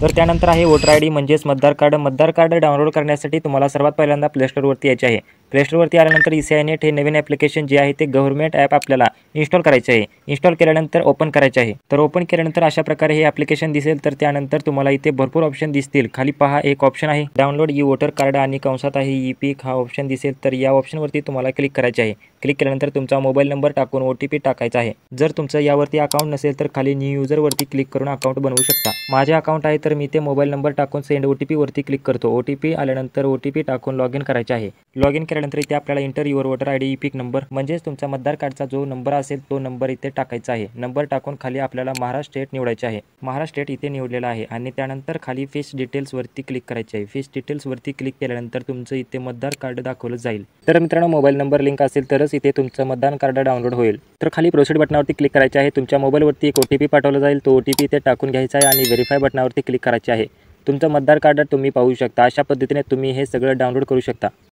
तर त्यानंतर आहे वोटर आय डी म्हणजेच मतदार कार्ड. मतदार कार्ड डाउनलोड करण्यासाठी तुम्हाला सर्वात पहिल्यांदा प्ले स्टोरवरती यायचे आहे. प्ले स्टोरवरती आल्यानंतर ECI नेट हे नवीन ॲप्लिकेशन जे आहे ते गव्हर्नमेंट ॲप आपल्याला इन्स्टॉल करायचे आहे. इन्स्टॉल केल्यानंतर ओपन करायचे आहे. तर ओपन केल्यानंतर अशा प्रकारे हे ॲप्लिकेशन दिसेल. तर त्यानंतर तुम्हाला इथे भरपूर ऑप्शन दिसतील. खाली पहा एक ऑप्शन आहे डाउनलोड ई वोटर कार्ड आणि कंसात आहे ई-पिक हा ऑप्शन दिसेल. तर या ऑप्शनवरती तुम्हाला क्लिक करायचे आहे. क्लिक केल्यानंतर तुमचा मोबाईल नंबर टाकून OTP टाकायचा आहे. जर तुमचं यावरती अकाउंट नसेल तर खाली न्यू युजरवरती क्लिक करून अकाउंट बनवू शकता. माझे अकाउंट आहे तर मी ते मोबाईल नंबर टाकून सेंड OTP वरती क्लिक करतो. OTP आल्यानंतर OTP टाकून लॉग इन करायचे आहे. लॉग इन केल्यानंतर इथे आपल्याला enter your voter I D EPIC number म्हणजेच तुमचा मतदार कार्डचा जो नंबर असेल तो नंबर इथे टाकायचा आहे. नंबर टाकून खाली आपल्याला महाराष्ट्र स्टेट निवडायचे आहे. महाराष्ट्र स्टेट इथे निवडलेला आहे आणि त्यानंतर खाली फेस डिटेल्स वरती क्लिक करायचे आहे. फेस डिटेल्स वरती क्लिक केल्यानंतर तुमचं इथे मतदार कार्ड दाखवलं जाईल. तर मित्रांनो मोबाईल नंबर लिंक असेल तरच इथे तुमचं मतदान कार्ड डाउनलोड होईल. तर खाली प्रोसीड बटनावरती क्लिक करायचे आहे. तुमच्या मोबाईलवरती एक OTP पाठवला जाईल. तो OTP इथे टाकून घ्यायचा आहे आणि व्हेरीफाय बटनावरती क्लिक करायचे आहे. तुमचं मतदार कार्ड तुम्ही पाहू शकता. अशा पद्धतीने तुम्ही हे सगळं डाउनलोड करू शकता.